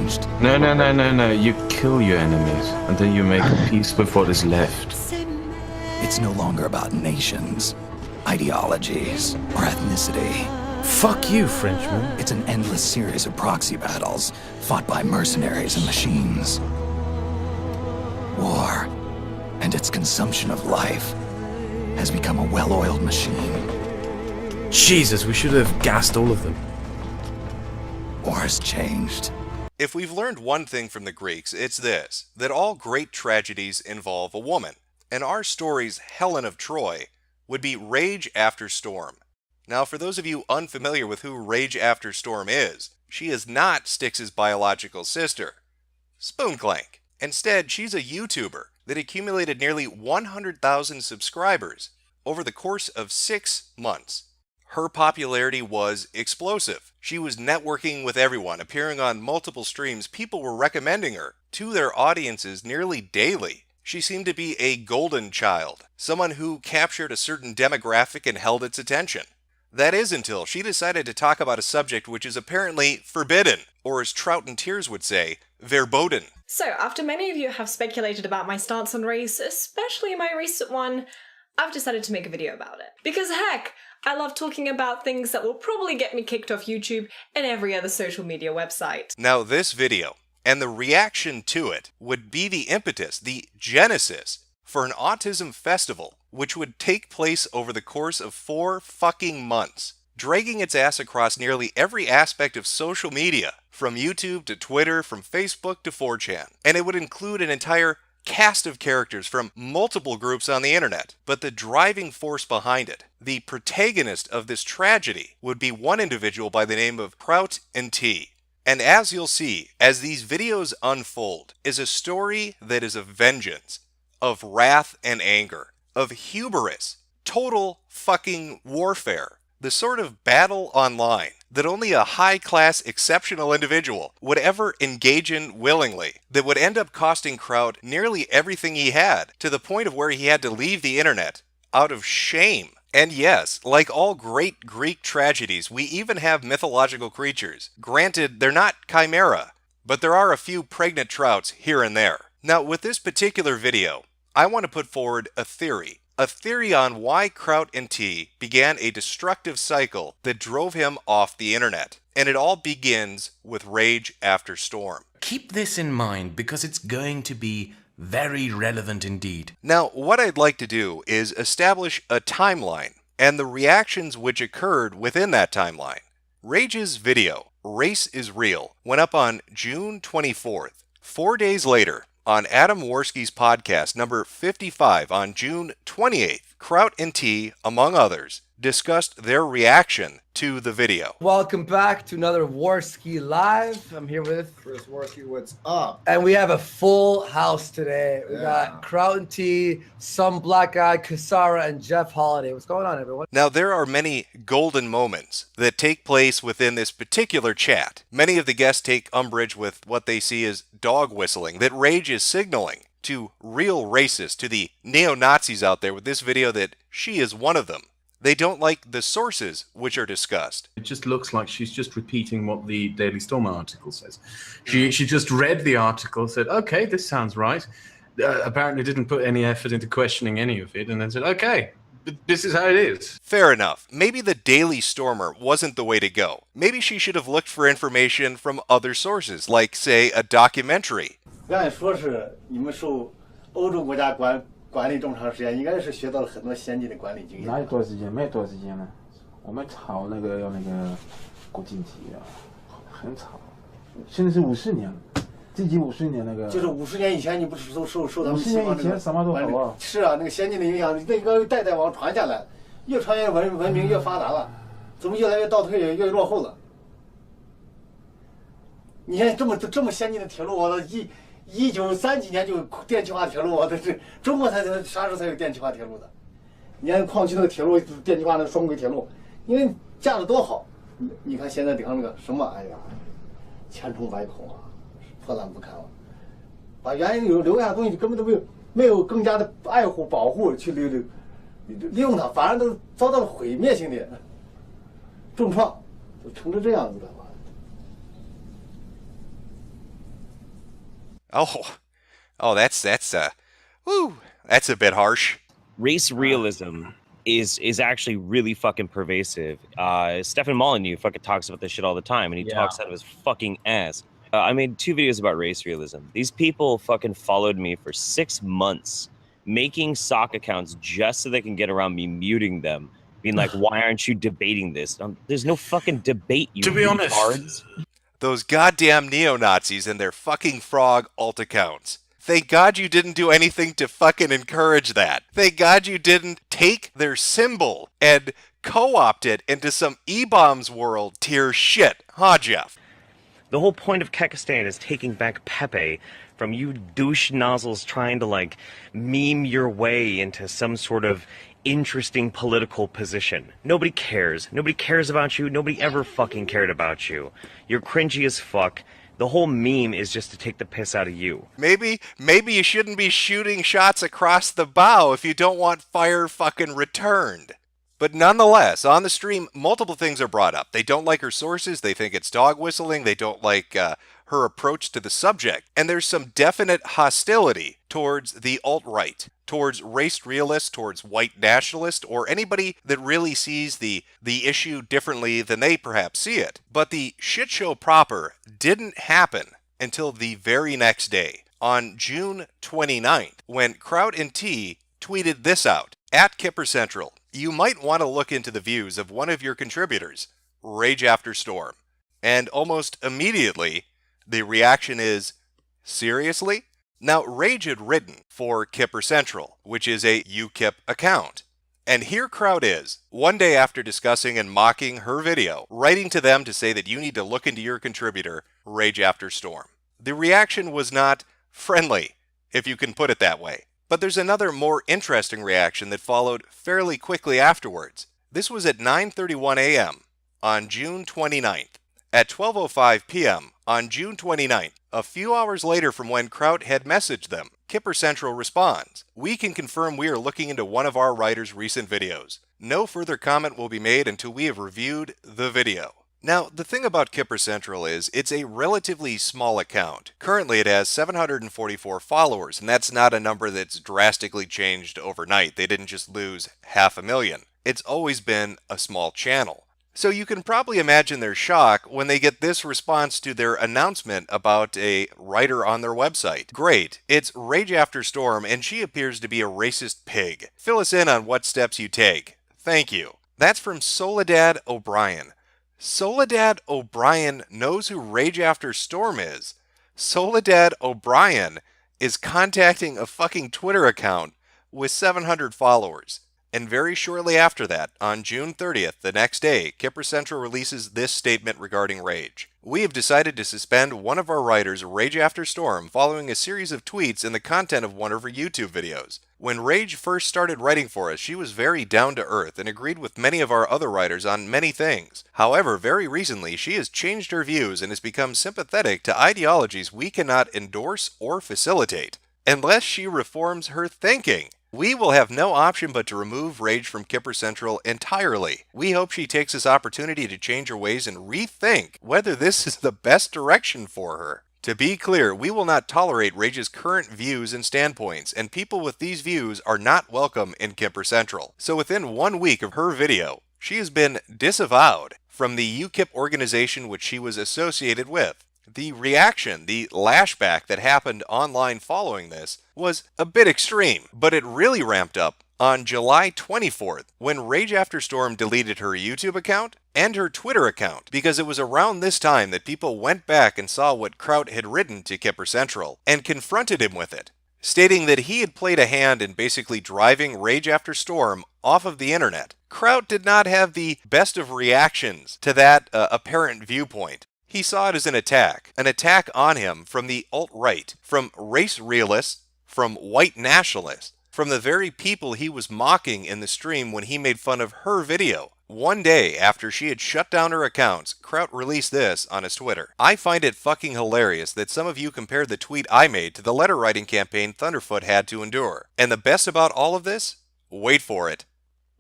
changed. No. You kill your enemies, and then you make peace with what is left. It's no longer about nations, ideologies, or ethnicity. Fuck you, Frenchman. It's an endless series of proxy battles fought by mercenaries and machines. War and its consumption of life has become a well-oiled machine. Jesus, we should have gassed all of them. War has changed. If we've learned one thing from the Greeks, it's this, that all great tragedies involve a woman, and our story's Helen of Troy would be Rage After Storm. Now, for those of you unfamiliar with who Rage After Storm is, she is not Styx's biological sister, Spoonclank. Instead, she's a YouTuber that accumulated nearly 100,000 subscribers over the course of 6 months. Her popularity was explosive. She was networking with everyone, appearing on multiple streams. People were recommending her to their audiences nearly daily. She seemed to be a golden child, someone who captured a certain demographic and held its attention. That is until she decided to talk about a subject which is apparently forbidden, or as Trout and Tears would say, verboten. So, after many of you have speculated about my stance on race, especially my recent one, I've decided to make a video about it. Because heck, I love talking about things that will probably get me kicked off YouTube and every other social media website. Now this video, and the reaction to it, would be the impetus, the genesis, for an autism festival, which would take place over the course of 4 fucking months, dragging its ass across nearly every aspect of social media, from YouTube to Twitter, from Facebook to 4chan. And it would include an entire cast of characters from multiple groups on the internet. But the driving force behind it, the protagonist of this tragedy, would be one individual by the name of Trout and T. And as you'll see, as these videos unfold, is a story that is of vengeance, of wrath and anger, of hubris, total fucking warfare. The sort of battle online that only a high-class, exceptional individual would ever engage in willingly, that would end up costing Trout nearly everything he had, to the point of where he had to leave the internet out of shame. And yes, like all great Greek tragedies, we even have mythological creatures. Granted, they're not chimera, but there are a few pregnant trouts here and there. Now, with this particular video, I want to put forward a theory on why Trout and T began a destructive cycle that drove him off the internet. And it all begins with Rage After Storm. Keep this in mind because it's going to be very relevant indeed. Now, what I'd like to do is establish a timeline and the reactions which occurred within that timeline. Rage's video, Race is Real, went up on June 24th. 4 days later, on Adam Worski's podcast number 55 on June 28th, Trout and T, among others, discussed their reaction to the video. Welcome back to another Worski Live. I'm here with Chris Worski, what's up? and we have a full house today. We got Trout and T, some black guy, Kasara, and Jeff Holiday. What's going on, everyone? Now, there are many golden moments that take place within this particular chat. Many of the guests take umbrage with what they see as dog whistling, that Rage is signaling to real racists, to the neo-Nazis out there with this video that she is one of them. They don't like the sources which are discussed. It just looks like she's just repeating what the Daily Stormer article says. She just read the article, said, okay, this sounds right. Apparently didn't put any effort into questioning any of it, and then said, okay, this is how it is. Fair enough. Maybe the Daily Stormer wasn't the way to go. Maybe she should have looked for information from other sources, like, say, a documentary. 按说是你们受欧洲国家管理这么长时间，应该是学到了很多先进的管理经验。哪有多时间？没多时间了。我们炒那个要那个国经济啊，很炒。现在是50年了，这几50年那个。就是50年以前，你不是受他们西方这个管理？是啊，那个先进的影响，那个代代往传下来，越传越文明越发达了，怎么越来越倒退，越落后了？你看这么先进的铁路，我1930几年就有电气化铁路，这是中国啥时候才有电气化铁路的？你看矿区那个铁路，电气化那个双轨铁路，因为架得多好。你看现在顶上那个什么，哎呀，千疮百孔啊，破烂不堪了。把原来留下的东西根本都没有更加的爱护保护去利用它，反而都遭到了毁灭性的重创，都成这样子了。Oh, that's that's a bit harsh. Race realism is actually really fucking pervasive. Stefan Molyneux fucking talks about this shit all the time, and he talks out of his fucking ass. I made 2 videos about race realism. These people fucking followed me for 6 months, making sock accounts just so they can get around me muting them, being like, "Why aren't you debating this?" There's no fucking debate. You To be honest, retards. Those goddamn neo-Nazis and their fucking frog alt accounts. Thank God you didn't do anything to fucking encourage that. Thank God you didn't take their symbol and co-opt it into some E-bombs world tier shit, huh, Jeff? The whole point of Kekistan is taking back Pepe from you douche nozzles trying to, like, meme your way into some sort of interesting political position. Nobody cares. Nobody cares about you. Nobody ever fucking cared about you. You're cringy as fuck. The whole meme is just to take the piss out of you. Maybe you shouldn't be shooting shots across the bow if you don't want fire fucking returned. But nonetheless, on the stream, multiple things are brought up. They don't like her sources, they think it's dog whistling, they don't like her approach to the subject, and there's some definite hostility towards the alt-right, towards race realists, towards white nationalists, or anybody that really sees the issue differently than they perhaps see it. But the shit show proper didn't happen until the very next day, on June 29th, when Trout and T tweeted this out, at Kipper Central. You might want to look into the views of one of your contributors, Rage After Storm. And almost immediately, the reaction is, seriously? Now, Rage had written for Kipper Central, which is a UKIP account. And here Trout is, one day after discussing and mocking her video, writing to them to say that you need to look into your contributor, Rage After Storm. The reaction was not friendly, if you can put it that way. But there's another more interesting reaction that followed fairly quickly afterwards. This was at 9:31 a.m. on June 29th. At 12:05 p.m. on June 29th, a few hours later from when Trout had messaged them, Kipper Central responds, "We can confirm we are looking into one of our writer's recent videos. No further comment will be made until we have reviewed the video." Now, the thing about Kipper Central is, it's a relatively small account. Currently, it has 744 followers, and that's not a number that's drastically changed overnight. They didn't just lose 500,000. It's always been a small channel. So you can probably imagine their shock when they get this response to their announcement about a writer on their website. Great, it's Rage After Storm, and she appears to be a racist pig. Fill us in on what steps you take. Thank you. That's from Soledad O'Brien. Soledad O'Brien knows who Rage After Storm is. Soledad O'Brien is contacting a fucking Twitter account with 700 followers. And very shortly after that, on June 30th, the next day, Kipper Central releases this statement regarding Rage. "We have decided to suspend one of our writers, Rage After Storm, following a series of tweets and the content of one of her YouTube videos. When Rage first started writing for us, she was very down to earth and agreed with many of our other writers on many things. However, very recently, she has changed her views and has become sympathetic to ideologies we cannot endorse or facilitate, unless she reforms her thinking. We will have no option but to remove Rage from Kipper Central entirely. We hope she takes this opportunity to change her ways and rethink whether this is the best direction for her. To be clear, we will not tolerate Rage's current views and standpoints, and people with these views are not welcome in Kipper Central." So within 1 week of her video, she has been disavowed from the UKIP organization which she was associated with. The reaction, the lashback that happened online following this was a bit extreme, but it really ramped up on July 24th when Rage After Storm deleted her YouTube account and her Twitter account, because it was around this time that people went back and saw what Trout had written to Kipper Central and confronted him with it, stating that he had played a hand in basically driving Rage After Storm off of the internet. Trout did not have the best of reactions to that apparent viewpoint. He saw it as an attack on him from the alt-right, from race realists, from white nationalists, from the very people he was mocking in the stream when he made fun of her video. One day after she had shut down her accounts, Trout released this on his Twitter. "I find it fucking hilarious that some of you compared the tweet I made to the letter writing campaign Thunderfoot had to endure. And the best about all of this? Wait for it.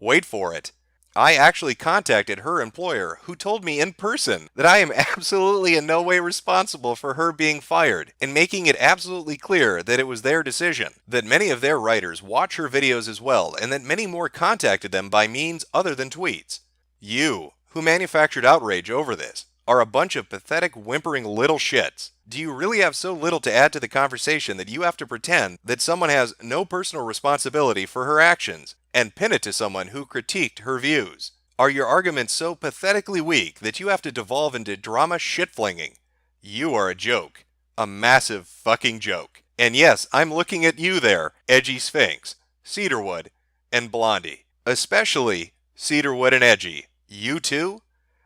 Wait for it. I actually contacted her employer, who told me in person that I am absolutely in no way responsible for her being fired, and making it absolutely clear that it was their decision, that many of their writers watch her videos as well, and that many more contacted them by means other than tweets. You, who manufactured outrage over this, are a bunch of pathetic, whimpering little shits. Do you really have so little to add to the conversation that you have to pretend that someone has no personal responsibility for her actions and pin it to someone who critiqued her views? Are your arguments so pathetically weak that you have to devolve into drama shit-flinging? You are a joke. A massive fucking joke. And yes, I'm looking at you there, Edgy Sphinx, Cedarwood, and Blondie. Especially Cedarwood and Edgy. You too?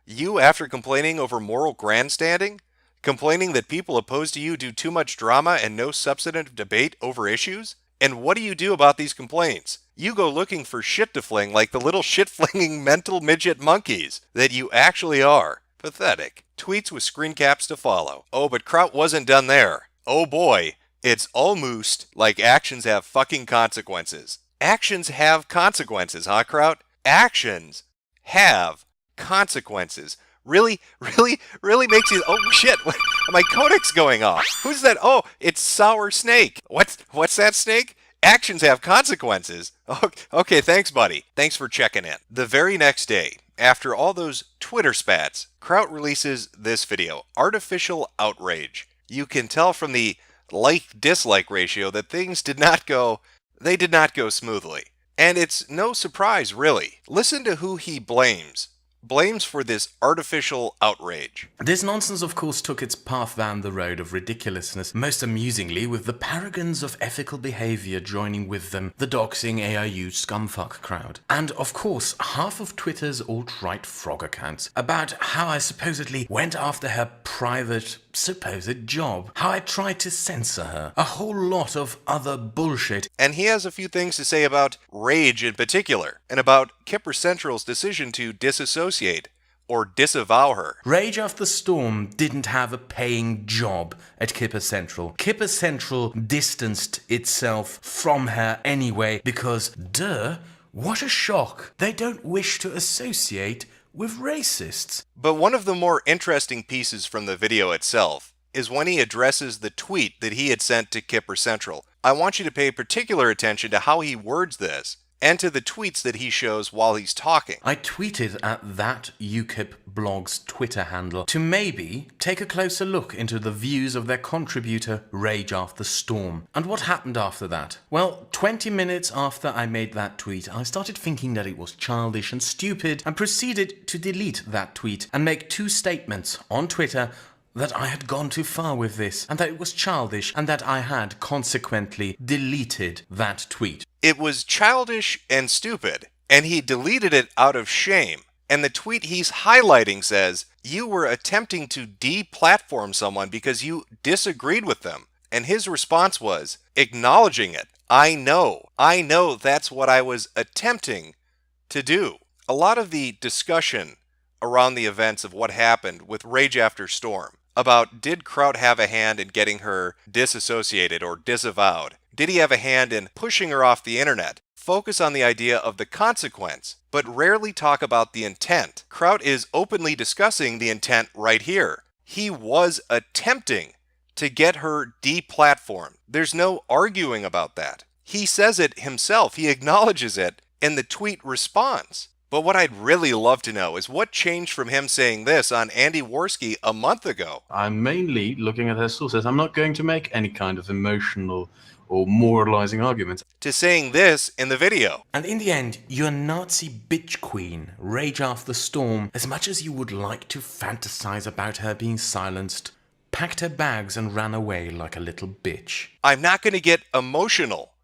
You, after complaining over moral grandstanding? Complaining that people opposed to you do too much drama and no substantive debate over issues? And what do you do about these complaints? You go looking for shit to fling like the little shit-flinging mental midget monkeys that you actually are. Pathetic. Tweets with screen caps to follow. Oh, but Trout wasn't done there. Oh boy, it's almost like actions have fucking consequences. Actions have consequences, huh, Trout? Actions have consequences. Really makes you, oh shit, my codec's going off. Who's that? Oh, it's Sour Snake. What's that, Snake? Actions have consequences. Okay, thanks, buddy. Thanks for checking in. The very next day, after all those Twitter spats, Trout releases this video, Artificial Outrage. You can tell from the like-dislike ratio that things did not go smoothly. And it's no surprise, really. Listen to who he blames for this artificial outrage. This nonsense, of course, took its path down the road of ridiculousness, most amusingly with the paragons of ethical behavior joining with them, the doxing AIU scumfuck crowd. And, of course, half of Twitter's alt-right frog accounts about how I supposedly went after her private supposed job, how I tried to censor her, a whole lot of other bullshit. And he has a few things to say about Rage in particular, and about Kipper Central's decision to disassociate or disavow her. Rage After Storm didn't have a paying job at Kipper Central. Kipper Central distanced itself from her anyway because, duh, what a shock. They don't wish to associate with racists. But one of the more interesting pieces from the video itself is when he addresses the tweet that he had sent to Kipper Central. I want you to pay particular attention to how he words this, and to the tweets that he shows while he's talking. I tweeted at that UKIP blog's Twitter handle to maybe take a closer look into the views of their contributor Rage After Storm. And what happened after that? Well, 20 minutes after I made that tweet, I started thinking that it was childish and stupid and proceeded to delete that tweet and make two statements on Twitter that I had gone too far with this, and that it was childish, and that I had consequently deleted that tweet. It was childish and stupid, and he deleted it out of shame. And the tweet he's highlighting says, you were attempting to deplatform someone because you disagreed with them. And his response was, acknowledging it. I know that's what I was attempting to do. A lot of the discussion around the events of what happened with Rage After Storm, about did Trout have a hand in getting her disassociated or disavowed? Did he have a hand in pushing her off the internet? Focus on the idea of the consequence, but rarely talk about the intent. Trout is openly discussing the intent right here. He was attempting to get her deplatformed. There's no arguing about that. He says it himself. He acknowledges it in the tweet response. But what I'd really love to know is what changed from him saying this on Andy Worski a month ago. I'm mainly looking at her sources. I'm not going to make any kind of emotional or moralizing arguments. To saying this in the video. And in the end, your Nazi bitch queen, Rage After Storm, as much as you would like to fantasize about her being silenced, packed her bags and ran away like a little bitch. I'm not going to get emotional.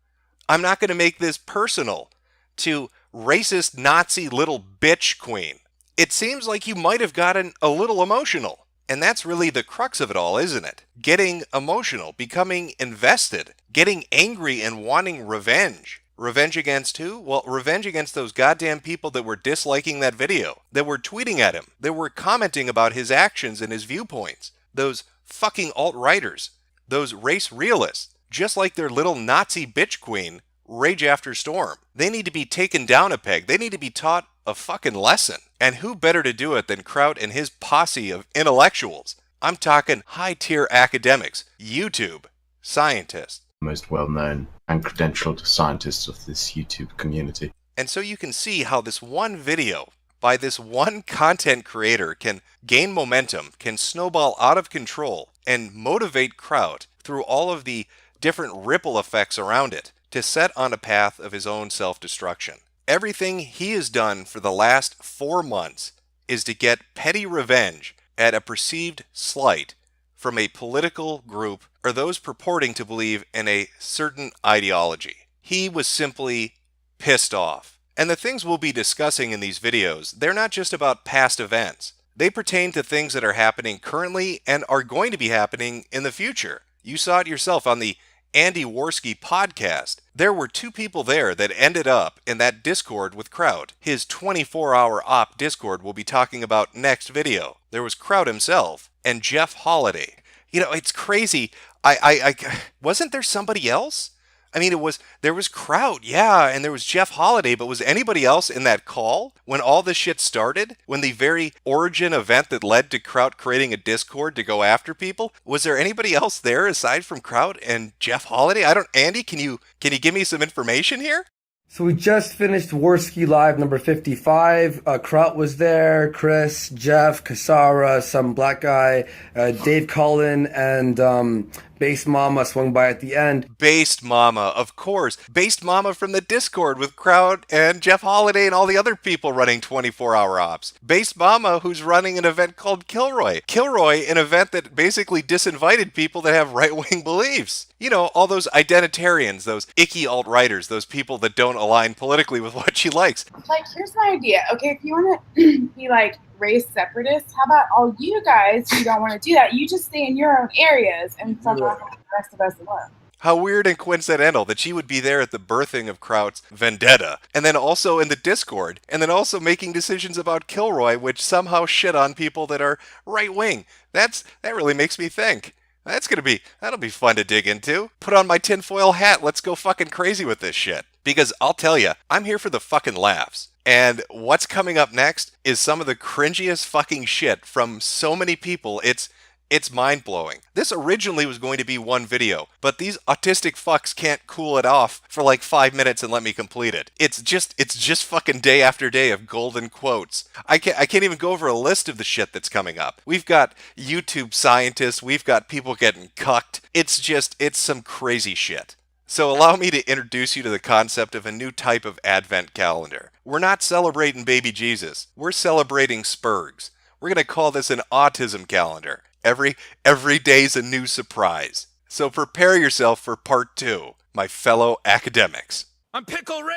I'm not going to make this personal to racist Nazi little bitch queen. It seems like you might have gotten a little emotional. And that's really the crux of it all, isn't it? Getting emotional, becoming invested, getting angry and wanting revenge. Revenge against who? Well, revenge against those goddamn people that were disliking that video, that were tweeting at him, that were commenting about his actions and his viewpoints. Those fucking alt-righters, those race realists, just like their little Nazi bitch queen, Rage After Storm. They need to be taken down a peg. They need to be taught a fucking lesson. And who better to do it than Trout and his posse of intellectuals? I'm talking high-tier academics, YouTube scientists. Most well-known and credentialed scientists of this YouTube community. And so you can see how this one video by this one content creator can gain momentum, can snowball out of control, and motivate Trout through all of the different ripple effects around it to set on a path of his own self-destruction. Everything he has done for the last 4 months is to get petty revenge at a perceived slight from a political group or those purporting to believe in a certain ideology. He was simply pissed off. And the things we'll be discussing in these videos, they're not just about past events. They pertain to things that are happening currently and are going to be happening in the future. You saw it yourself on the Andy Worski podcast. There were 2 people there that ended up in that Discord with Trout. His 24-hour op Discord we'll be talking about next video. There was Trout himself and Jeff Holiday. You know, it's crazy. I wasn't there somebody else? I mean, there was Trout, yeah, and there was Jeff Holiday, but was anybody else in that call when all this shit started? When the very origin event that led to Trout creating a Discord to go after people? Was there anybody else there aside from Trout and Jeff Holiday? Andy, can you give me some information here? So we just finished Worski Live number 55. Trout was there, Chris, Jeff, Kasara, some black guy, Dave Cullen, and Based Mama swung by at the end. Based Mama, of course. Based Mama from the Discord with Trout and Jeff Holiday and all the other people running 24-hour ops. Based Mama, who's running an event called Kilroy. Kilroy, an event that basically disinvited people that have right-wing beliefs. You know, all those identitarians, those icky alt-righters, those people that don't align politically with what she likes. Like, here's my idea. Okay, if you want to be like race separatists, how about all you guys who don't want to do that, you just stay in your own areas and somehow the rest of us alone. How weird and coincidental that she would be there at the birthing of Trout's vendetta, and then also in the Discord, and then also making decisions about Kilroy, which somehow shit on people that are right-wing. That really makes me think. That'll be fun to dig into. Put on my tinfoil hat, let's go fucking crazy with this shit. Because I'll tell you, I'm here for the fucking laughs. And what's coming up next is some of the cringiest fucking shit from so many people. It's mind-blowing. This originally was going to be one video, but these autistic fucks can't cool it off for like 5 minutes and let me complete it. It's just fucking day after day of golden quotes. I can't even go over a list of the shit that's coming up. We've got YouTube scientists, we've got people getting cucked. It's some crazy shit. So allow me to introduce you to the concept of a new type of Advent calendar. We're not celebrating baby Jesus. We're celebrating Spurgs. We're going to call this an autism calendar. Every day's a new surprise. So prepare yourself for part 2, my fellow academics. I'm Pickle Rick!